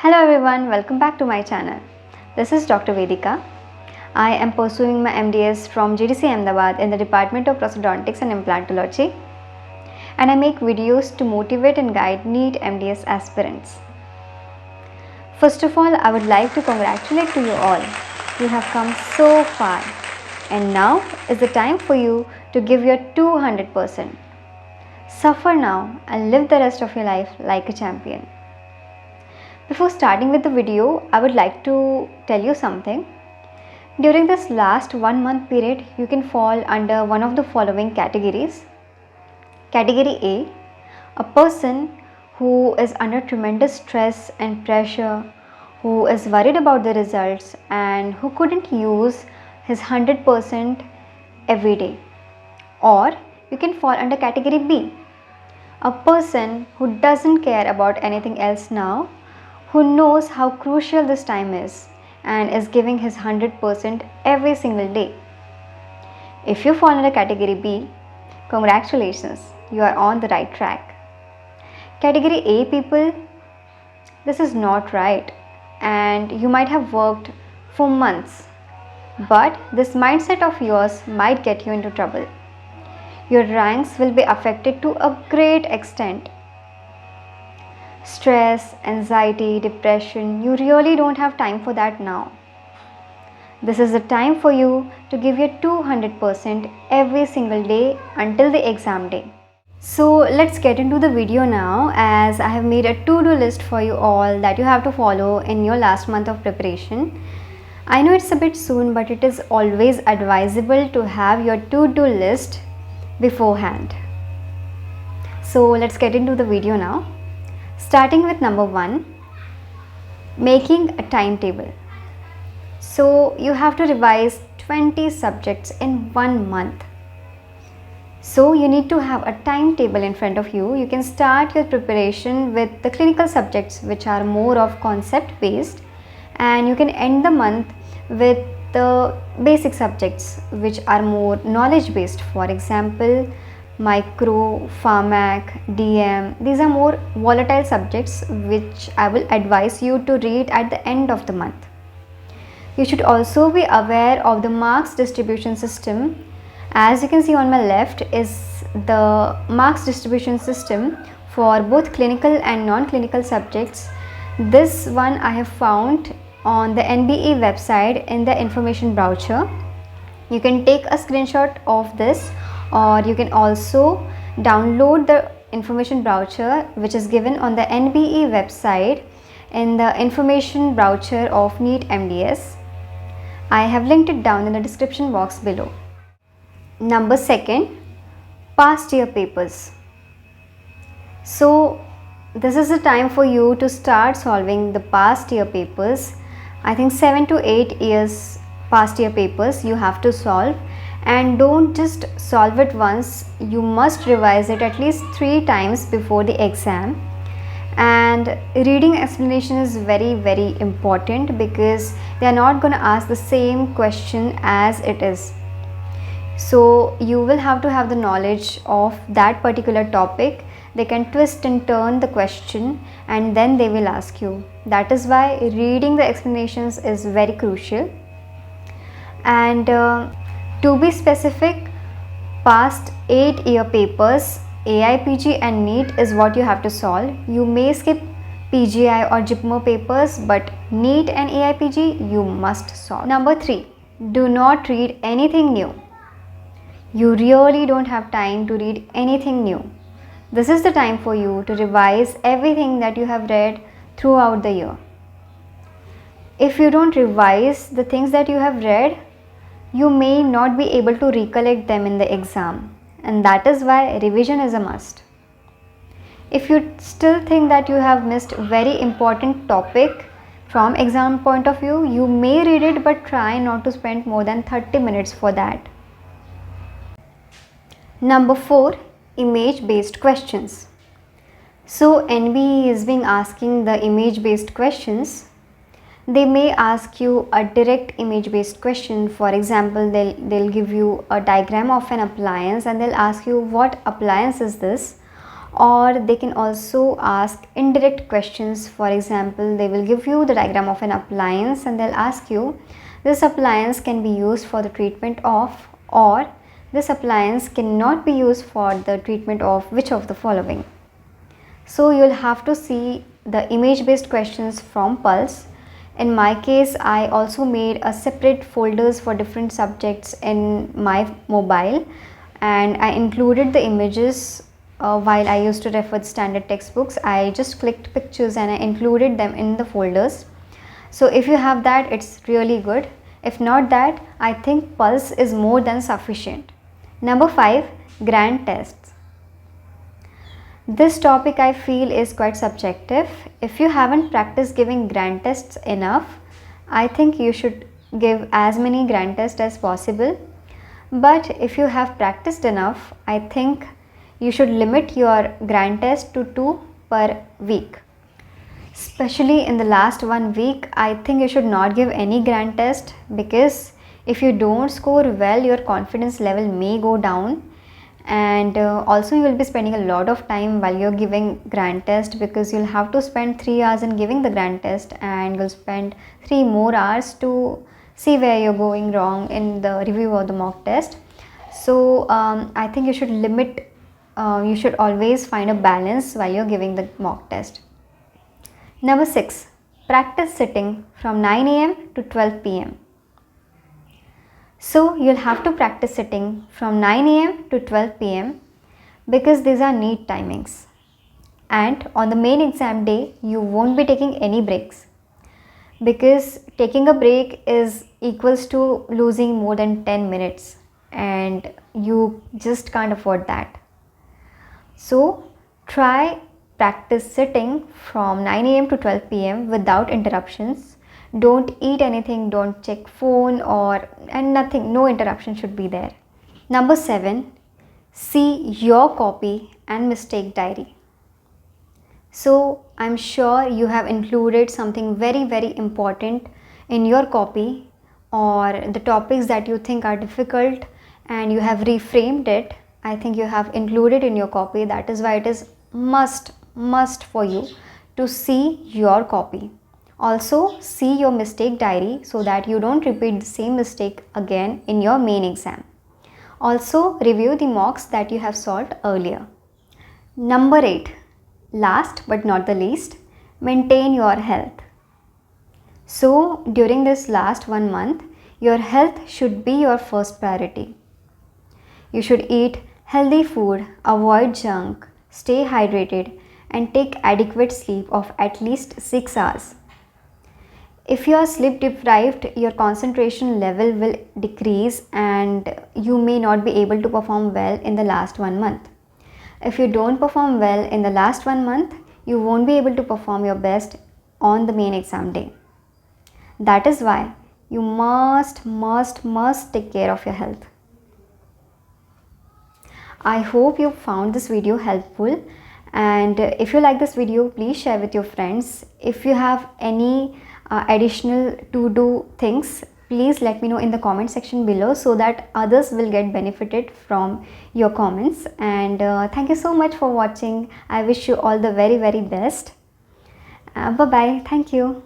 Hello everyone, welcome back to my channel. This is Dr. Vedika. I am pursuing my MDS from GDC Ahmedabad in the Department of Prosthodontics and Implantology, and I make videos to motivate and guide NEET MDS aspirants. First of all, I would like to congratulate to you all. You have come so far, and now is the time for you to give your 200%. Suffer now and live the rest of your life like a champion. Before starting with the video, I would like to tell you something. During this last 1 month period, you can fall under one of the following categories. Category A person who is under tremendous stress and pressure, who is worried about the results and who couldn't use his 100% every day. Or you can fall under category B, a person who doesn't care about anything else now, who knows how crucial this time is and is giving his 100% every single day. If you fall under category B, congratulations, you are on the right track. Category A people, this is not right, and you might have worked for months, but this mindset of yours might get you into trouble. Your ranks will be affected to a great extent. Stress, anxiety, depression, you really don't have time for that now. This is the time for you to give your 200% every single day until the exam day. So let's get into the video now, as I have made a to-do list for you all that you have to follow in your last month of preparation. I know it's a bit soon, but it is always advisable to have your to-do list beforehand. So let's get into the video now. Starting with number 1, making a timetable. So you have to revise 20 subjects in 1 month. So you need to have a timetable in front of you. You can start your preparation with the clinical subjects, which are more of concept based, and you can end the month with the basic subjects, which are more knowledge based. For example, micro, pharmac, DM, these are more volatile subjects which I will advise you to read at the end of the month. You should also be aware of the marks distribution system. As you can see on my left is the marks distribution system for both clinical and non-clinical subjects. This one I have found on the NBE website in the information brochure. You can take a screenshot of this, or you can also download the information brochure which is given on the NBE website in the information brochure of NEET MDS. I have linked it down in the description box below. Number 2, past year papers. So this is the time for you to start solving the past year papers. I think 7 to 8 years past year papers you have to solve, and don't just solve it once, you must revise it at least 3 times before the exam. And reading explanation is very important, because they are not going to ask the same question as it is. So you will have to have the knowledge of that particular topic. They can twist and turn the question and then they will ask you. That is why reading the explanations is very crucial. And to be specific, past 8 year papers, AI, PG and NEET is what you have to solve. You may skip PGI or JIPMO papers, but NEET and AI, PG you must solve. Number 3, do not read anything new. You really don't have time to read anything new. This is the time for you to revise everything that you have read throughout the year. If you don't revise the things that you have read, you may not be able to recollect them in the exam, and that is why revision is a must. If you still think that you have missed a very important topic from exam point of view, you may read it, but try not to spend more than 30 minutes for that. Number 4, image based questions. So NBE is being asking the image based questions. They may ask you a direct image based question. For example, they'll give you a diagram of an appliance and they'll ask you what appliance is this, Or they can also ask indirect questions. For example, they will give you the diagram of an appliance and they'll ask you, this appliance can be used for the treatment of, or this appliance cannot be used for the treatment of which of the following. So you'll have to see the image based questions from Pulse. In my case, I also made a separate folders for different subjects in my mobile, and I included the images. While I used to refer the standard textbooks, I just clicked pictures and I included them in the folders. So if you have that, it's really good. If not that, I think Pulse is more than sufficient. Number 5, grand tests. This topic I feel is quite subjective. If you haven't practiced giving grand tests enough, I think you should give as many grand tests as possible. But if you have practiced enough, I think you should limit your grand test to 2 per week. Especially in the last 1 week, I think you should not give any grand test, because if you don't score well, your confidence level may go down, and also you will be spending a lot of time while you're giving grand test, because you'll have to spend 3 hours in giving the grand test and you'll spend 3 more hours to see where you're going wrong in the review of the mock test. So I think you should limit, you should always find a balance while you're giving the mock test. Number 6, practice sitting from 9 a.m. to 12 p.m. So you'll have to practice sitting from 9 a.m. to 12 p.m. because these are NEET timings. And on the main exam day, you won't be taking any breaks, because taking a break is equals to losing more than 10 minutes and you just can't afford that. So try practice sitting from 9 a.m. to 12 p.m. without interruptions. Don't eat anything, don't check phone and nothing, no interruption should be there. Number 7, see your copy and mistake diary. So I'm sure you have included something very important in your copy, or the topics that you think are difficult and you have reframed it. I think you have included in your copy. That is why it is must for you to see your copy. Also see your mistake diary so that you don't repeat the same mistake again in your main exam. Also review the mocks that you have solved earlier. Number 8, last but not the least, maintain your health. So during this last 1 month, your health should be your first priority. You should eat healthy food, avoid junk, stay hydrated, and take adequate sleep of at least 6 hours. If you are sleep deprived, your concentration level will decrease and you may not be able to perform well in the last 1 month. If you don't perform well in the last 1 month, you won't be able to perform your best on the main exam day. That is why you must take care of your health. I hope you found this video helpful, and if you like this video, please share with your friends. If you have any additional to do things, please let me know in the comment section below so that others will get benefited from your comments. And thank you so much for watching. I wish you all the very best. Bye bye. Thank you.